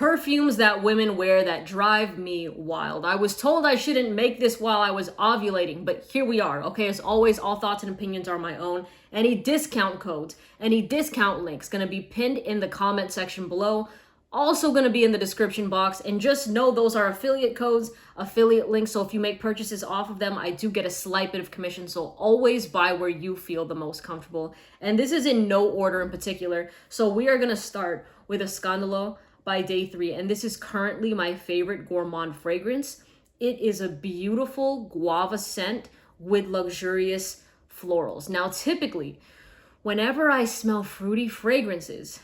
Perfumes that women wear that drive me wild. I was told I shouldn't make this while I was ovulating, but here we are. Okay, as always, all thoughts and opinions are my own. Any discount codes, any discount links gonna be pinned in the comment section below. Also gonna be in the description box, and just know those are affiliate codes, affiliate links, so if you make purchases off of them, I do get a slight bit of commission, so always buy where you feel the most comfortable. And this is in no order in particular, so we are gonna start with Escandalo by Day 3, and this is currently my favorite gourmand fragrance. It is a beautiful guava scent with luxurious florals. Now, typically, whenever I smell fruity fragrances,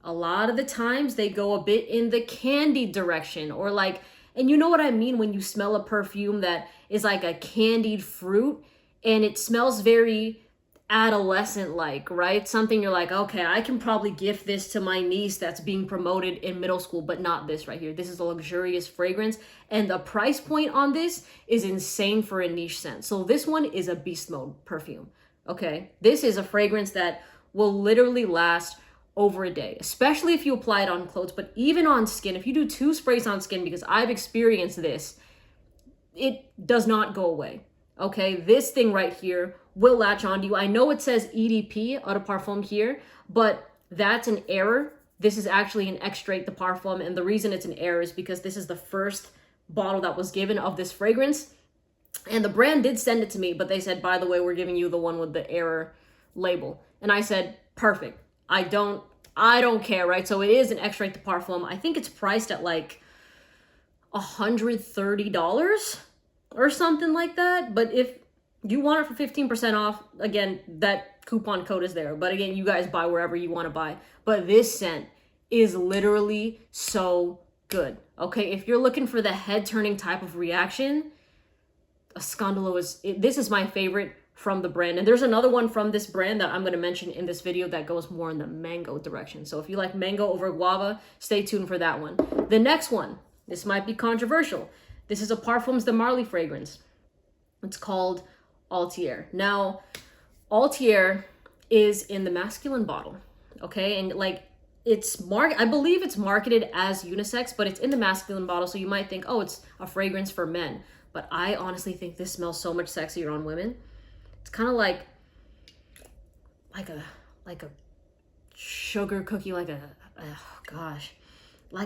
a lot of the times they go a bit in the candied direction, or like, and you know what I mean when you smell a perfume that is like a candied fruit and it smells very adolescent like, right? Something you're like, okay, I can probably gift this to my niece that's being promoted in middle school, but not this right here. This is a luxurious fragrance, and the price point on this is insane for a niche scent. So this one is a beast mode perfume, okay? This is a fragrance that will literally last over a day, especially if you apply it on clothes, but even on skin. If you do 2 sprays on skin, because I've experienced this, it does not go away, okay? This thing right here will latch onto you. I know it says EDP, Eau de Parfum here, but that's an error. This is actually an extrait de Parfum, and the reason it's an error is because this is the first bottle that was given of this fragrance, and the brand did send it to me, but they said, by the way, we're giving you the one with the error label. And I said, perfect. I don't care, right? So it is an extrait de Parfum. I think it's priced at like $130 or something like that, but if you want it for 15% off, again, that coupon code is there. But again, you guys buy wherever you want to buy. But this scent is literally so good, okay? If you're looking for the head-turning type of reaction, Escandalo this is my favorite from the brand. And there's another one from this brand that I'm going to mention in this video that goes more in the mango direction. So if you like mango over guava, stay tuned for that one. The next one, this might be controversial. This is a Parfums de Marly fragrance. It's called Althair. Now, Althair is in the masculine bottle, okay? And like I believe it's marketed as unisex, but it's in the masculine bottle, so you might think, oh, it's a fragrance for men. But I honestly think this smells so much sexier on women. It's kind of like a sugar cookie, like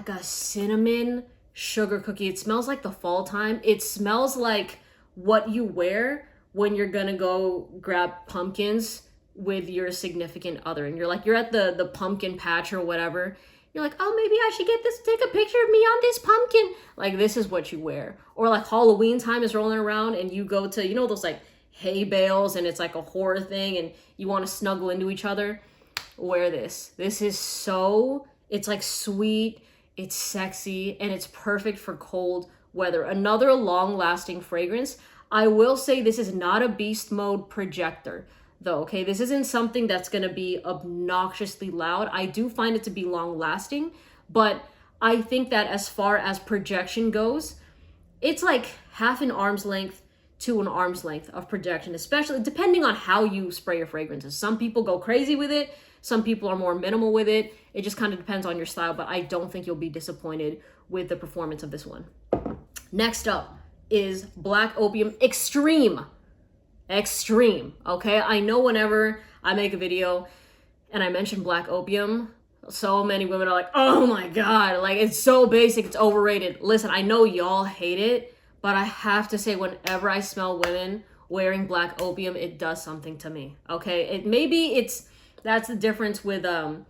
a cinnamon sugar cookie. It smells like the fall time. It smells like what you wear when you're gonna go grab pumpkins with your significant other, and you're at the pumpkin patch or whatever. You're like, oh, maybe I should take a picture of me on this pumpkin. Like, this is what you wear. Or like Halloween time is rolling around and you go to, you know, those like hay bales, and it's like a horror thing and you want to snuggle into each other. Wear this. This is it's like sweet, it's sexy, and it's perfect for cold weather. Another long-lasting fragrance. I will say this is not a beast mode projector though, okay? This isn't something that's gonna be obnoxiously loud. I do find it to be long-lasting, but I think that as far as projection goes, it's like half an arm's length to an arm's length of projection, especially depending on how you spray your fragrances. Some people go crazy with it. Some people are more minimal with it. It just kind of depends on your style, but I don't think you'll be disappointed with the performance of this one. Next up is Black Opium Extreme, okay? I know whenever I make a video and I mention Black Opium, so many women are like, oh my God, like it's so basic, it's overrated. Listen, I know y'all hate it, but I have to say, whenever I smell women wearing Black Opium, it does something to me, okay? That's the difference with, what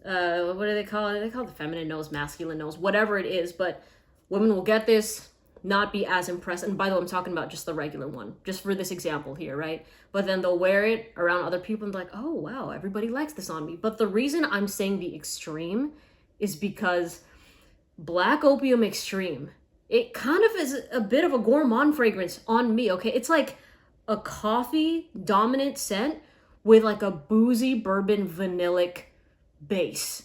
do they call it? They call it the feminine nose, masculine nose, whatever it is, but women will get this, not be as impressed. And by the way, I'm talking about just the regular one, just for this example here, right? But then they'll wear it around other people and be like, oh, wow, everybody likes this on me. But the reason I'm saying the extreme is because Black Opium Extreme, it kind of is a bit of a gourmand fragrance on me, okay? It's like a coffee dominant scent with like a boozy bourbon vanillic base.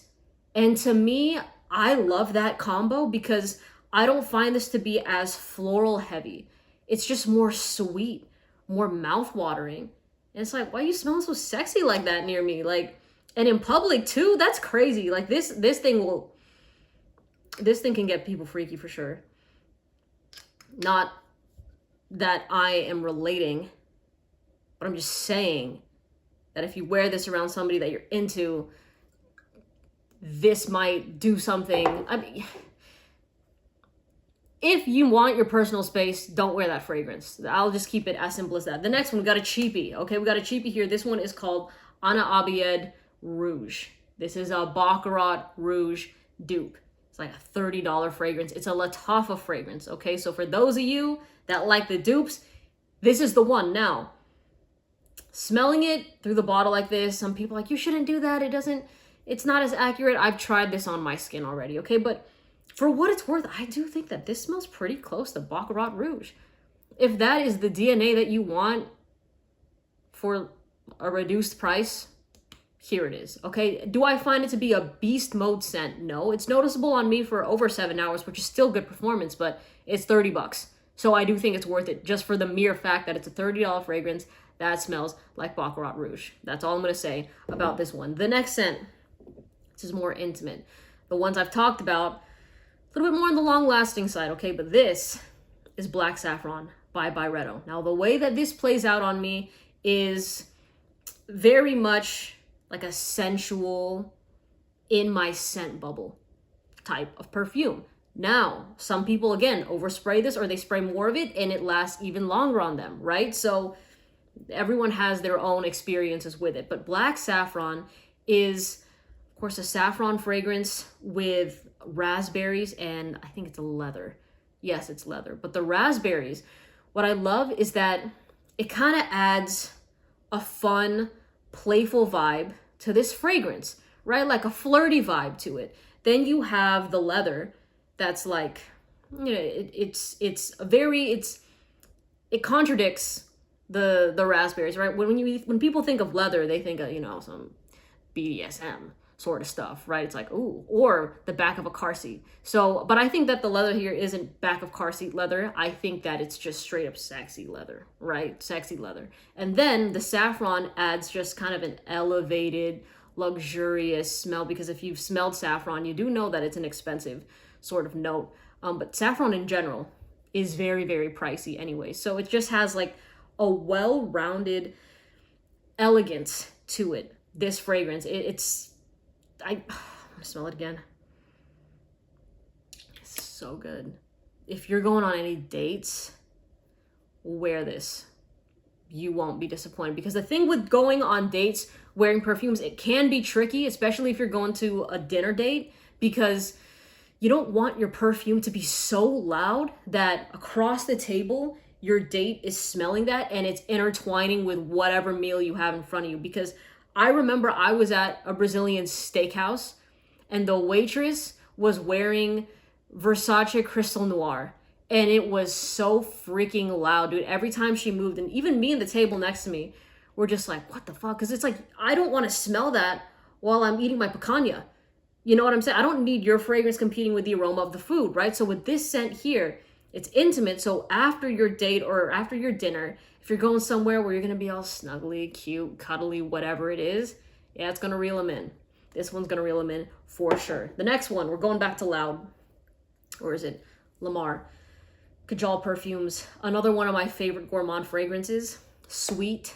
And to me, I love that combo because I don't find this to be as floral heavy. It's just more sweet, more mouth-watering. And it's like, why are you smelling so sexy like that near me? Like, and in public too, that's crazy. Like this thing will, This thing can get people freaky for sure. Not that I am relating, but I'm just saying that if you wear this around somebody that you're into, this might do something. I mean, if you want your personal space, don't wear that fragrance. I'll just keep it as simple as that. The next one, we got a cheapie. Okay, we got a cheapie here. This one is called Ana Abiyedh Rouge. This is a Baccarat Rouge dupe. It's like a $30 fragrance. It's a Lattafa fragrance. Okay, so for those of you that like the dupes, this is the one. Now, smelling it through the bottle like this, some people are like, you shouldn't do that. It's not as accurate. I've tried this on my skin already. Okay, but for what it's worth, I do think that this smells pretty close to Baccarat Rouge. If that is the DNA that you want for a reduced price, here it is. Okay, do I find it to be a beast mode scent? No, it's noticeable on me for over 7 hours, which is still good performance, but it's $30. So I do think it's worth it just for the mere fact that it's a $30 fragrance that smells like Baccarat Rouge. That's all I'm going to say about this one. The next scent, this is more intimate. The ones I've talked about, a little bit more on the long-lasting side, okay? But this is Black Saffron by Byredo. Now, the way that this plays out on me is very much like a sensual, in my scent bubble type of perfume. Now, some people, again, overspray this or they spray more of it and it lasts even longer on them, right? So everyone has their own experiences with it. But Black Saffron is, of course, a saffron fragrance with raspberries, and I think it's a leather. Yes, it's leather. But the raspberries, what I love is that it kind of adds a fun, playful vibe to this fragrance, right? Like a flirty vibe to it. Then you have the leather that's like, you know, it contradicts the raspberries, right? When people think of leather, they think of, you know, some BDSM sort of stuff, right? It's like, ooh, or the back of a car seat. So, but I think that the leather here isn't back of car seat leather. I think that it's just straight up sexy leather, right? Sexy leather. And then the saffron adds just kind of an elevated, luxurious smell, because if you've smelled saffron, you do know that it's an expensive sort of note. But saffron in general is very, very pricey anyway. So it just has like a well-rounded elegance to it. This fragrance, I'm gonna smell it again. It's so good. If you're going on any dates, wear this. You won't be disappointed, because the thing with going on dates wearing perfumes, it can be tricky, especially if you're going to a dinner date, because you don't want your perfume to be so loud that across the table your date is smelling that and it's intertwining with whatever meal you have in front of you. Because I remember I was at a Brazilian steakhouse and the waitress was wearing Versace Crystal Noir, and it was so freaking loud, dude. Every time she moved, and even me and the table next to me were just like, what the fuck? Because it's like, I don't want to smell that while I'm eating my picanha. You know what I'm saying? I don't need your fragrance competing with the aroma of the food, right? So with this scent here, it's intimate. So after your date or after your dinner, if you're going somewhere where you're going to be all snuggly, cute, cuddly, whatever it is, yeah, it's going to reel them in. This one's going to reel them in for sure. The next one, we're going back to loud. Or is it Lamar? Kajal Perfumes. Another one of my favorite gourmand fragrances. Sweet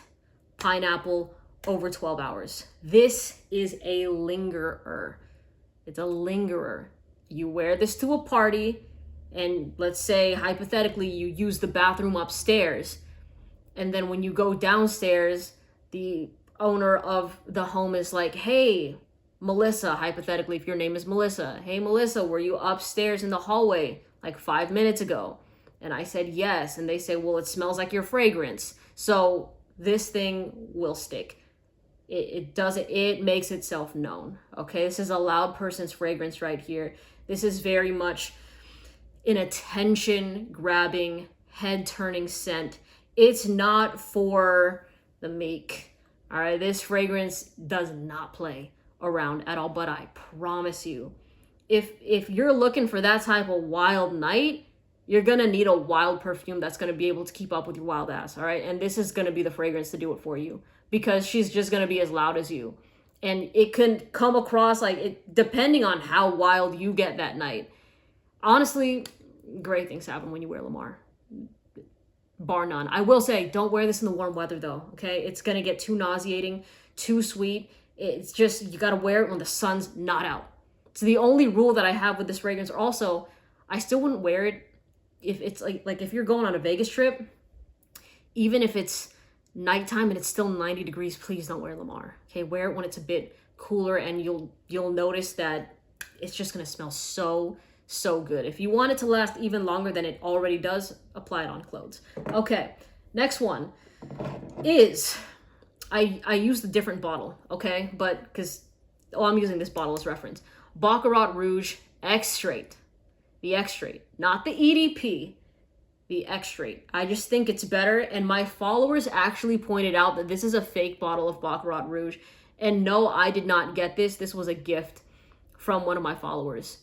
pineapple over 12 hours. This is a lingerer. It's a lingerer. You wear this to a party, and let's say, hypothetically, you use the bathroom upstairs. And then when you go downstairs, the owner of the home is like, hey, Melissa, hypothetically, if your name is Melissa, hey, Melissa, were you upstairs in the hallway like 5 minutes ago? And I said, yes. And they say, well, it smells like your fragrance. So this thing will stick. It makes itself known. Okay, this is a loud person's fragrance right here. This is very much an attention-grabbing, head-turning scent. It's not for the meek. All right, this fragrance does not play around at all, but I promise you, if you're looking for that type of wild night, you're gonna need a wild perfume that's gonna be able to keep up with your wild ass, all right? And this is gonna be the fragrance to do it for you, because she's just gonna be as loud as you. And it can come across like, depending on how wild you get that night, honestly, great things happen when you wear Lamar. Bar none. I will say, don't wear this in the warm weather though, okay? It's gonna get too nauseating, too sweet. It's just, you gotta wear it when the sun's not out. So the only rule that I have with this fragrance, or also, I still wouldn't wear it if it's like if you're going on a Vegas trip, even if it's nighttime and it's still 90 degrees, please don't wear Lamar. Okay, wear it when it's a bit cooler, and you'll notice that it's just gonna smell so good. If you want it to last even longer than it already does, apply it on clothes. Okay, next one is, I used a different bottle, okay? But because, I'm using this bottle as reference. Baccarat Rouge X Straight. The X Straight, not the EDP, the X Straight. I just think it's better, and my followers actually pointed out that this is a fake bottle of Baccarat Rouge. And no, I did not get this. This was a gift from one of my followers.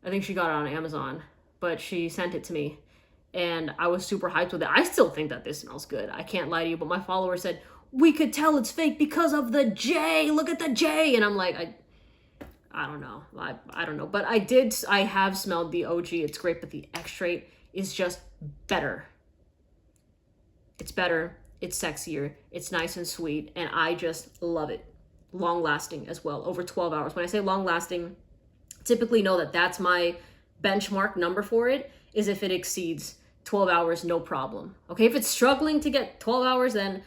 I think she got it on Amazon, but she sent it to me, and I was super hyped with it. I still think that this smells good. I can't lie to you, but my follower said, we could tell it's fake because of the J. Look at the J. And I'm like, I don't know. I don't know. But I have smelled the OG. It's great, but the X Straight is just better. It's better. It's sexier. It's nice and sweet. And I just love it. Long lasting as well. Over 12 hours. When I say long lasting, typically know that that's my benchmark number for it, is if it exceeds 12 hours, no problem. Okay, if it's struggling to get 12 hours, then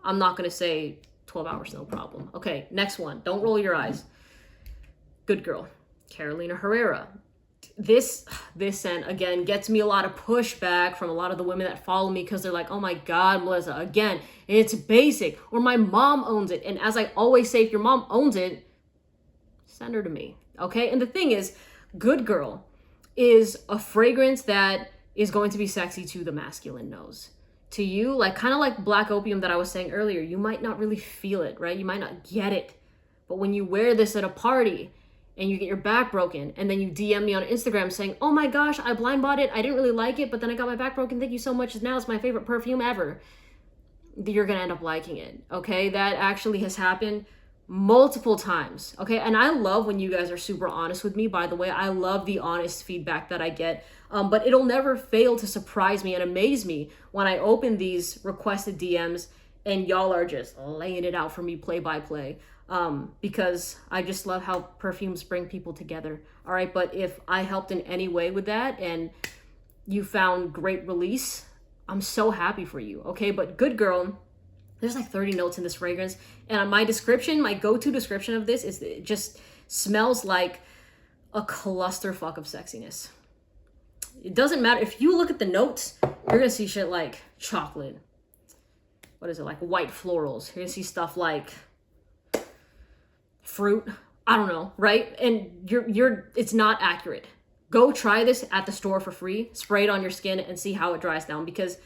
I'm not going to say 12 hours, no problem. Okay, next one. Don't roll your eyes. Good Girl, Carolina Herrera. This scent, again, gets me a lot of pushback from a lot of the women that follow me, because they're like, oh my God, Melissa, again, it's basic, or my mom owns it. And as I always say, if your mom owns it, send her to me. Okay, and the thing is, Good Girl is a fragrance that is going to be sexy to the masculine nose. To you, like kind of like Black Opium that I was saying earlier, you might not really feel it, right? You might not get it. But when you wear this at a party and you get your back broken, and then you DM me on Instagram saying, oh my gosh, I blind bought it, I didn't really like it, but then I got my back broken, thank you so much, now it's my favorite perfume ever, you're gonna end up liking it. Okay, that actually has happened multiple times. Okay, and I love when you guys are super honest with me. By the way, I love the honest feedback that I get, but it'll never fail to surprise me and amaze me when I open these requested DMs and y'all are just laying it out for me play by play, because I just love how perfumes bring people together. All right, but if I helped in any way with that and you found great release, I'm so happy for you. Okay, but Good Girl, there's like 30 notes in this fragrance. And on my description, my go-to description of this is it just smells like a clusterfuck of sexiness. It doesn't matter. If you look at the notes, you're going to see shit like chocolate. What is it? Like white florals. You're going to see stuff like fruit. I don't know, right? And it's not accurate. Go try this at the store for free. Spray it on your skin and see how it dries down, because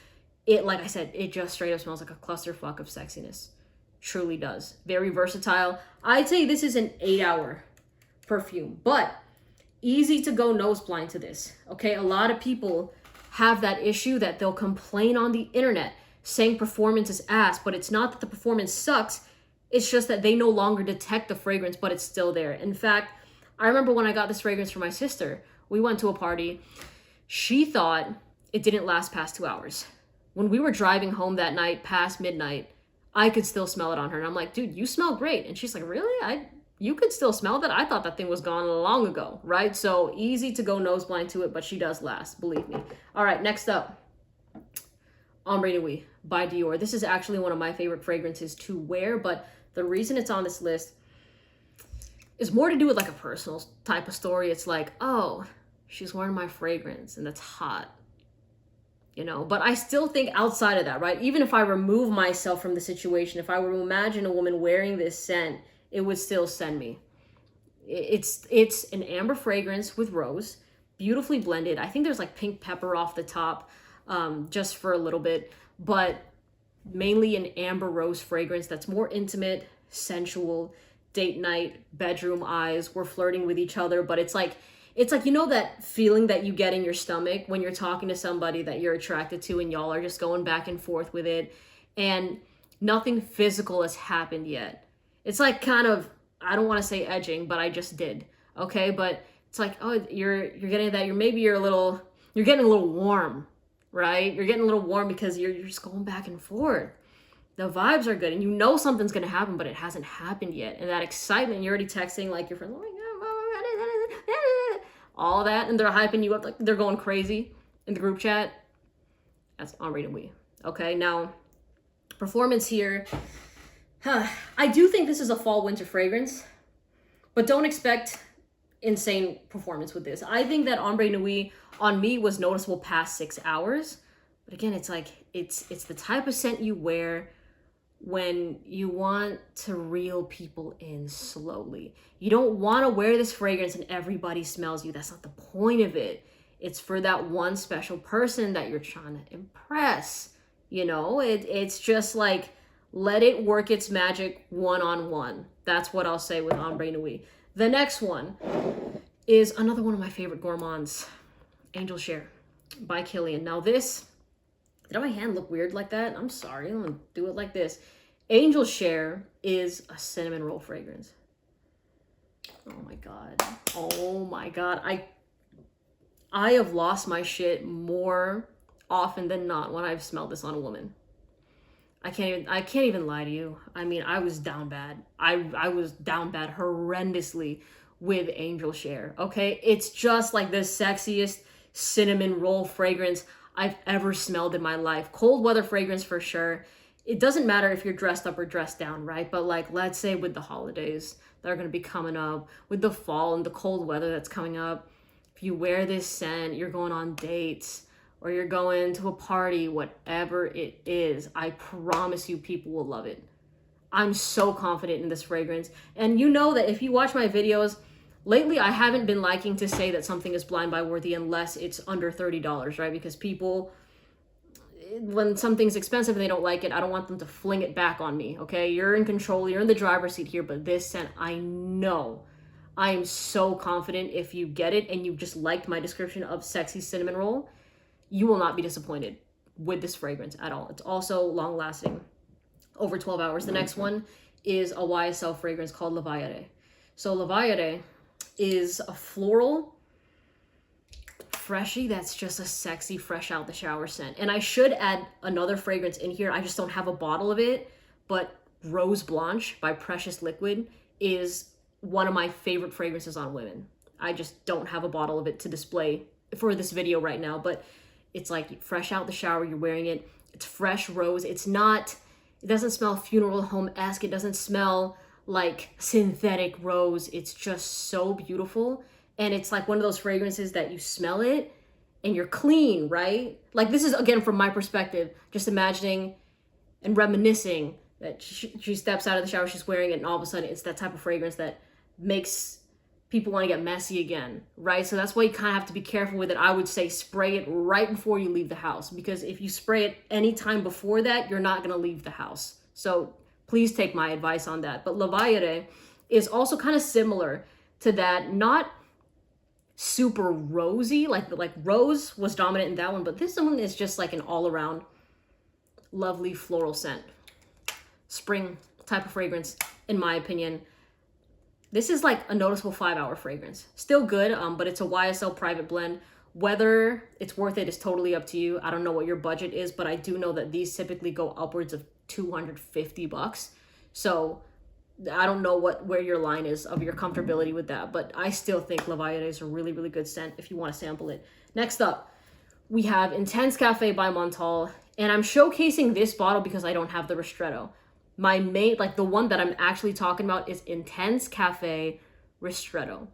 it, like I said, it just straight up smells like a clusterfuck of sexiness. Truly does. Very versatile. I'd say this is an 8-hour perfume, but easy to go nose blind to this. Okay, a lot of people have that issue that they'll complain on the internet saying performance is ass, but it's not that the performance sucks. It's just that they no longer detect the fragrance, but it's still there. In fact, I remember when I got this fragrance for my sister, we went to a party. She thought it didn't last past 2 hours. When we were driving home that night past midnight, I could still smell it on her. And I'm like, dude, you smell great. And she's like, really? You could still smell that? I thought that thing was gone long ago, right? So easy to go nose blind to it, but she does last, believe me. All right, next up, Ambre Nuit by Dior. This is actually one of my favorite fragrances to wear, but the reason it's on this list is more to do with like a personal type of story. It's like, oh, she's wearing my fragrance and that's hot. You know, but I still think outside of that, right? Even if I remove myself from the situation, if I were to imagine a woman wearing this scent, it would still send me. It's an amber fragrance with rose, beautifully blended. I think there's like pink pepper off the top, just for a little bit, but mainly an amber rose fragrance that's more intimate, sensual, date night, bedroom eyes. We're flirting with each other, but it's like, you know, that feeling that you get in your stomach when you're talking to somebody that you're attracted to and y'all are just going back and forth with it and nothing physical has happened yet. It's like kind of, I don't want to say edging, but I just did. Okay, but it's like, oh, you're getting that. You're getting a little warm, right? You're getting a little warm because you're just going back and forth. The vibes are good, and you know something's gonna happen, but it hasn't happened yet. And that excitement, you're already texting like your friend, all that, and they're hyping you up, like they're going crazy in the group chat. That's Ambre Nuit. Okay, now performance here. I do think this is a fall winter fragrance, but don't expect insane performance with this. I think that Ambre Nuit on me was noticeable past 6 hours. But again, it's like, it's the type of scent you wear when you want to reel people in slowly. You don't want to wear this fragrance and everybody smells you. That's not the point of it. It's for that one special person that you're trying to impress. You know, it's just like, let it work its magic one-on-one. That's what I'll say with Ambre Nuit. The next one is another one of my favorite gourmands, Angel Share by Killian. Now this, did my hand look weird like that? I'm sorry, I'm gonna do it like this. Angel Share is a cinnamon roll fragrance. Oh my God. Oh my God. I have lost my shit more often than not when I've smelled this on a woman. I can't even lie to you. I mean, I was down bad. I was down bad horrendously with Angel Share. Okay, it's just like the sexiest cinnamon roll fragrance I've ever smelled in my life. Cold weather fragrance for sure. It doesn't matter if you're dressed up or dressed down, right? But like, let's say with the holidays that are going to be coming up, with the fall and the cold weather that's coming up, if you wear this scent, you're going on dates or you're going to a party, whatever it is, I promise you people will love it. I'm so confident in this fragrance. And you know that if you watch my videos, lately I haven't been liking to say that something is blind buy worthy unless it's under $30, right? Because people, when something's expensive and they don't like it, I don't want them to fling it back on me, okay? You're in control, you're in the driver's seat here, but this scent, I know. I am so confident if you get it and you just liked my description of sexy cinnamon roll, you will not be disappointed with this fragrance at all. It's also long lasting, over 12 hours. The next one is a YSL fragrance called Lavalliere. So Lavalliere is a floral freshie that's just a sexy fresh out the shower scent. And I should add another fragrance in here. I just don't have a bottle of it, but Rose Blanche by Precious Liquid is one of my favorite fragrances on women. I just don't have a bottle of it to display for this video right now, but it's like fresh out the shower, you're wearing it. It's fresh rose. It doesn't smell funeral home-esque. It doesn't smell like synthetic rose. It's just so beautiful. And it's like one of those fragrances that you smell it and you're clean, right? Like this is, again, from my perspective, just imagining and reminiscing that she steps out of the shower, she's wearing it, and all of a sudden it's that type of fragrance that makes people want to get messy again, right? So that's why you kind of have to be careful with it. I would say spray it right before you leave the house, because if you spray it any time before that, you're not going to leave the house. So please take my advice on that. But Lavalliere is also kind of similar to that, not super rosy, like rose was dominant in that one, but this one is just like an all-around lovely floral scent. Spring type of fragrance, in my opinion. This is like a noticeable 5-hour fragrance. Still good, but it's a YSL private blend. Whether it's worth it is totally up to you. I don't know what your budget is, but I do know that these typically go upwards of $250. So I don't know where your line is of your comfortability with that, but I still think Lavalliere is a really, really good scent if you want to sample it. Next up, we have Intense Cafe by Montale, and I'm showcasing this bottle because I don't have the Ristretto. My main, like the one that I'm actually talking about, is Intense Cafe Ristretto,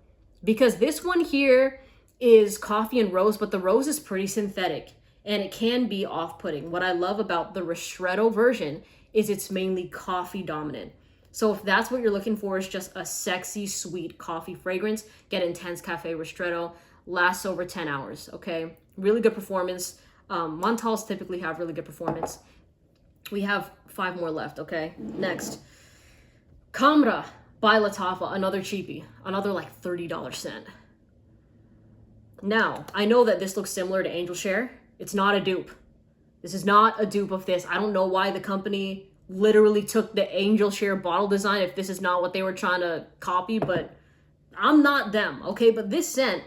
because this one here is coffee and rose, but the rose is pretty synthetic and it can be off-putting. What I love about the Ristretto version is it's mainly coffee dominant. So if that's what you're looking for, is just a sexy, sweet coffee fragrance, get Intense Cafe Ristretto. Lasts over 10 hours, okay? Really good performance. Montales typically have really good performance. We have 5 more left, okay? Next, Khamrah by Lattafa, another cheapie, another like $30 scent. Now, I know that this looks similar to Angel Share. It's not a dupe. This is not a dupe of this. I don't know why the company literally took the Angel Share bottle design if this is not what they were trying to copy, but I'm not them, okay? But this scent,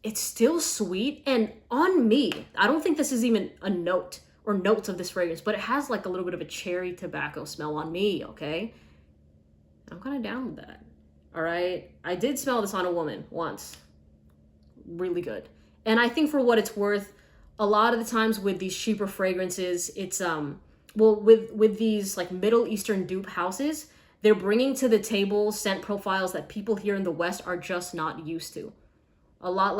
it's still sweet. And on me, I don't think this is even a note or notes of this fragrance, but it has like a little bit of a cherry tobacco smell on me, okay? I'm kind of down with that, all right? I did smell this on a woman once. Really good. And I think for what it's worth, a lot of the times with these cheaper fragrances, it's, well, with these like Middle Eastern dupe houses, they're bringing to the table scent profiles that people here in the West are just not used to. A lot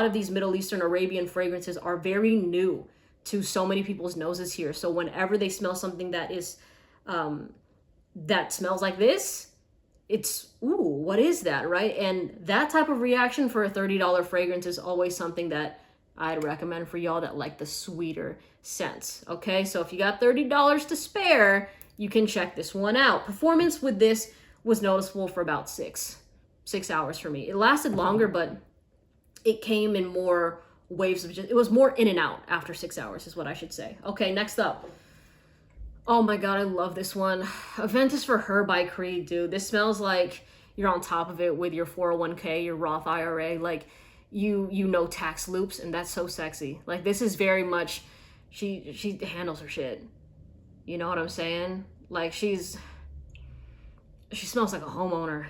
of these Middle Eastern Arabian fragrances are very new to so many people's noses here. So whenever they smell something that is, that smells like this, it's, ooh, what is that, right? And that type of reaction for a $30 fragrance is always something that I'd recommend for y'all that like the sweeter scents, okay? So if you got $30 to spare, you can check this one out. Performance with this was noticeable for about six hours for me. It lasted longer, but it came in more waves of just, it was more in and out after 6 hours is what I should say. Okay, next up. Oh my God, I love this one. Aventus for Her by Creed, dude. This smells like you're on top of it with your 401k, your Roth IRA. Like you know tax loops, and that's so sexy. Like this is very much, she handles her shit. You know what I'm saying? Like she smells like a homeowner.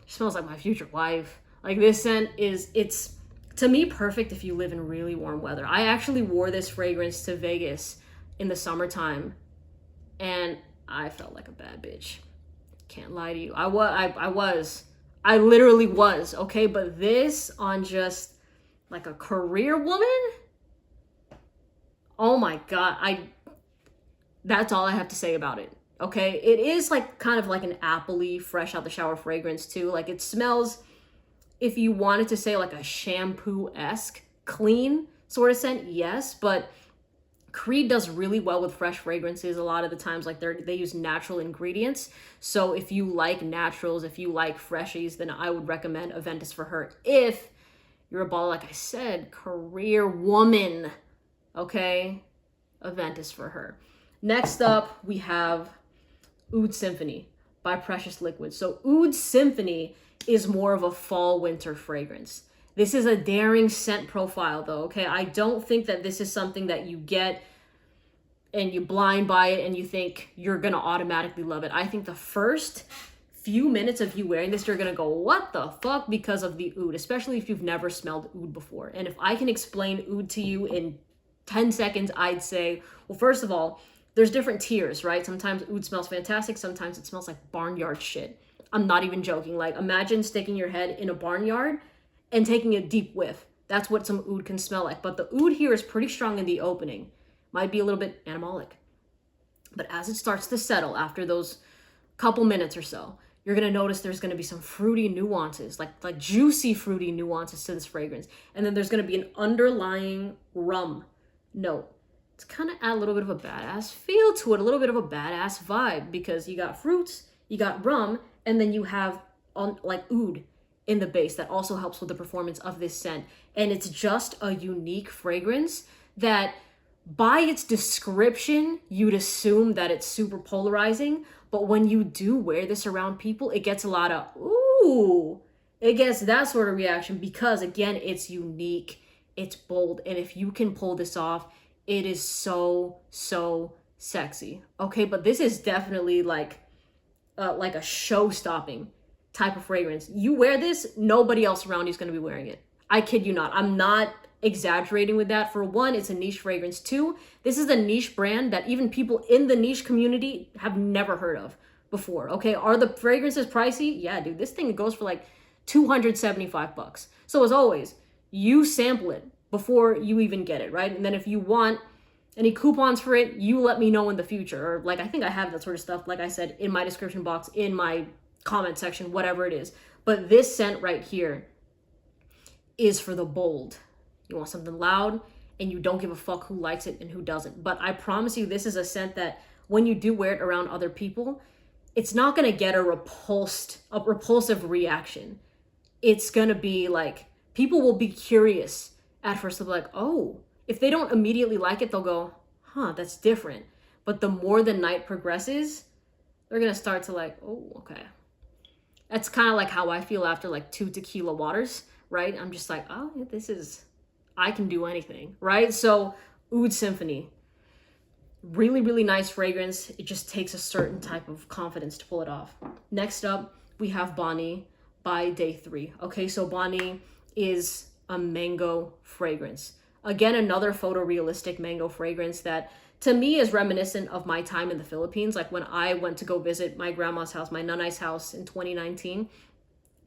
She smells like my future wife. Like this scent it's to me perfect if you live in really warm weather. I actually wore this fragrance to Vegas in the summertime, and I felt like a bad bitch. Can't lie to you. I literally was, okay? But this on just like a career woman, oh my God, that's all I have to say about it, okay? It is like kind of like an appley, fresh out the shower fragrance too. Like it smells, if you wanted to say like a shampoo-esque clean sort of scent, yes, but Creed does really well with fresh fragrances a lot of the times. Like they use natural ingredients. So if you like naturals, if you like freshies, then I would recommend Aventus for Her. If you're a baller, like I said, career woman, okay? Aventus for Her. Next up, we have Oud Symphony by Precious Liquid. So Oud Symphony is more of a fall winter fragrance. This is a daring scent profile though, okay? I don't think that this is something that you get and you blind buy it and you think you're gonna automatically love it. I think the first few minutes of you wearing this, you're gonna go, what the fuck? Because of the oud, especially if you've never smelled oud before. And if I can explain oud to you in 10 seconds, I'd say, well, first of all, there's different tiers, right? Sometimes oud smells fantastic. Sometimes it smells like barnyard shit. I'm not even joking. Like imagine sticking your head in a barnyard and taking a deep whiff. That's what some oud can smell like. But the oud here is pretty strong in the opening. Might be a little bit animalic. But as it starts to settle after those couple minutes or so, you're gonna notice there's gonna be some fruity nuances, like juicy fruity nuances to this fragrance. And then there's gonna be an underlying rum note. It's kind of add a little bit of a badass feel to it, a little bit of a badass vibe, because you got fruits, you got rum, and then you have like oud in the base that also helps with the performance of this scent. And it's just a unique fragrance that by its description, you'd assume that it's super polarizing, but when you do wear this around people, it gets a lot of, ooh, it gets that sort of reaction because again, it's unique, it's bold, and if you can pull this off, it is so sexy. Okay, but this is definitely like a show-stopping type of fragrance. You wear this, nobody else around you is going to be wearing it. I kid you not. I'm not exaggerating with that. For one, it's a niche fragrance. Two, this is a niche brand that even people in the niche community have never heard of before. Okay, are the fragrances pricey? Yeah, dude, this thing goes for like $275. So as always, you sample it before you even get it, right? And then if you want any coupons for it, you let me know in the future. Or like, I think I have that sort of stuff, like I said, in my description box, in my comment section, whatever it is. But this scent right here is for the bold. You want something loud and you don't give a fuck who likes it and who doesn't. But I promise you, this is a scent that when you do wear it around other people, it's not gonna get a repulsive reaction. It's gonna be like, people will be curious at first. They'll be like, oh, if they don't immediately like it, they'll go, huh, that's different. But the more the night progresses, they're gonna start to like, oh, okay. That's kind of like how I feel after like 2 tequila waters, right? I'm just like, oh, I can do anything, right? So Oud Symphony, really, really nice fragrance. It just takes a certain type of confidence to pull it off. Next up, we have Bonnie by Day 3. Okay, so Bonnie is a mango fragrance. Again, another photorealistic mango fragrance that to me is reminiscent of my time in the Philippines. Like when I went to go visit my grandma's house, my nanay's house in 2019,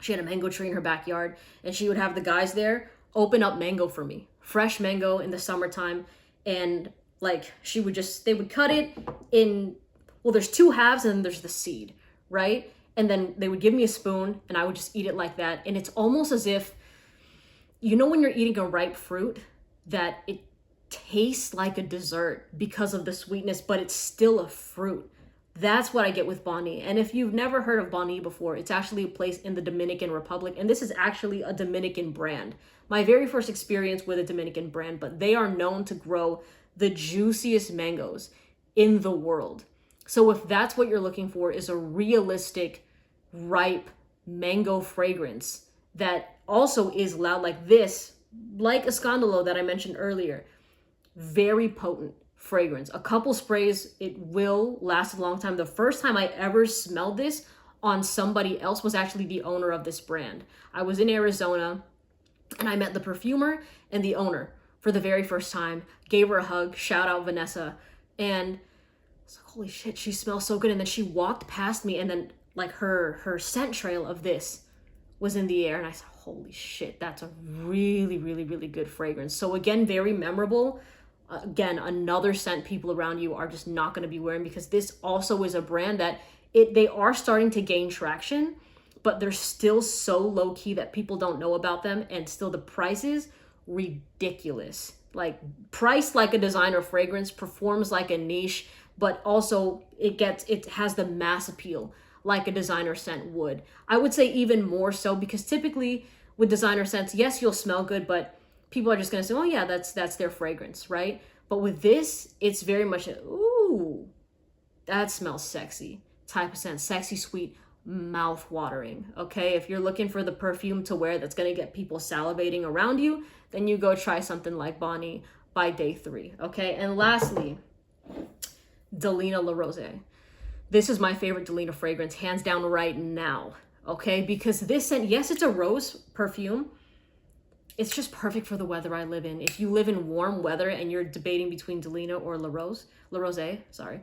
she had a mango tree in her backyard and she would have the guys there open up mango for me, fresh mango in the summertime. And like they would cut it in, well, there's 2 halves and then there's the seed, right? And then they would give me a spoon and I would just eat it like that. And it's almost as if, you know, when you're eating a ripe fruit, that it tastes like a dessert because of the sweetness, but it's still a fruit. That's what I get with Bonnie. And if you've never heard of Bonnie before, it's actually a place in the Dominican Republic. And this is actually a Dominican brand. My very first experience with a Dominican brand, but they are known to grow the juiciest mangoes in the world. So if that's what you're looking for, is a realistic, ripe mango fragrance that also is loud like this, like Escandalo that I mentioned earlier, very potent fragrance. A couple sprays, it will last a long time. The first time I ever smelled this on somebody else was actually the owner of this brand. I was in Arizona and I met the perfumer and the owner for the very first time, gave her a hug, shout out Vanessa, and I was like, holy shit, she smells so good. And then she walked past me and then like her scent trail of this was in the air and I said, holy shit, that's a really, really, really good fragrance. So again, very memorable. Again, another scent people around you are just not going to be wearing, because this also is a brand that they are starting to gain traction, but they're still so low key that people don't know about them, and still the prices ridiculous. Like priced like a designer fragrance, performs like a niche, but also it has the mass appeal like a designer scent would. I would say even more so, because typically with designer scents, yes, you'll smell good, but people are just going to say, oh yeah, that's their fragrance, right? But with this, it's very much ooh, that smells sexy type of scent. Sexy, sweet, mouth watering. Okay, if you're looking for the perfume to wear that's going to get people salivating around you, then you go try something like Bonnie by Day 3. Okay, and lastly, Delina La Rosée. This is my favorite Delina fragrance, hands down right now. Okay, because this scent, yes, it's a rose perfume. It's just perfect for the weather I live in. If you live in warm weather and you're debating between Delina or La Rosée, sorry,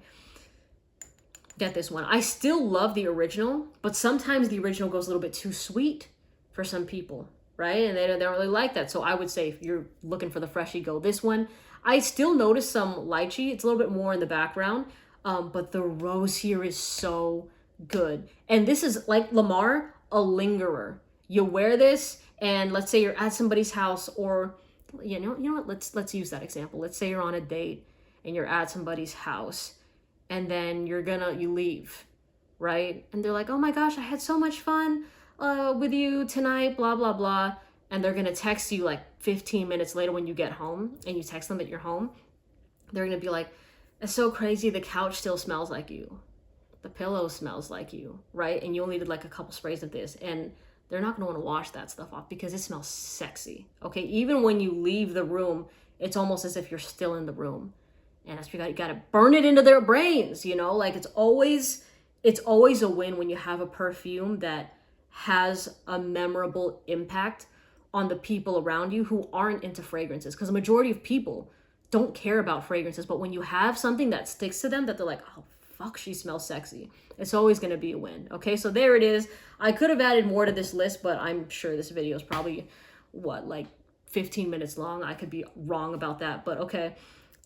get this one. I still love the original, but sometimes the original goes a little bit too sweet for some people, right? And they don't really like that. So I would say if you're looking for the freshy, go this one. I still notice some lychee. It's a little bit more in the background, but the rose here is so good. And this is like Lamar, a lingerer. You wear this, and let's say you're at somebody's house, or you know what? Let's use that example. Let's say you're on a date and you're at somebody's house, and then you leave, right? And they're like, oh my gosh, I had so much fun with you tonight, blah blah blah. And they're gonna text you like 15 minutes later when you get home, and you text them that you're home. They're gonna be like, it's so crazy, the couch still smells like you, the pillow smells like you, right? And you only did like a couple sprays of this, and they're not gonna wanna wash that stuff off because it smells sexy, okay? Even when you leave the room, it's almost as if you're still in the room. And that's because you gotta burn it into their brains, you know? Like it's always a win when you have a perfume that has a memorable impact on the people around you who aren't into fragrances. Because the majority of people don't care about fragrances, but when you have something that sticks to them that they're like, oh, fuck, she smells sexy, it's always going to be a win. Okay, so there it is. I could have added more to this list, but I'm sure this video is probably like 15 minutes long. I could be wrong about that, but okay.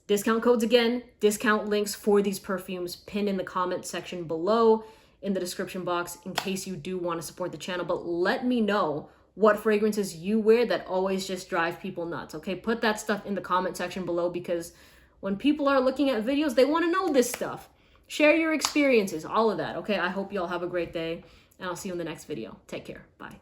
Discount codes again, discount links for these perfumes pinned in the comment section below in the description box in case you do want to support the channel. But let me know what fragrances you wear that always just drive people nuts. Okay, put that stuff in the comment section below, because when people are looking at videos, they want to know this stuff. Share your experiences, all of that. Okay, I hope you all have a great day, and I'll see you in the next video. Take care. Bye.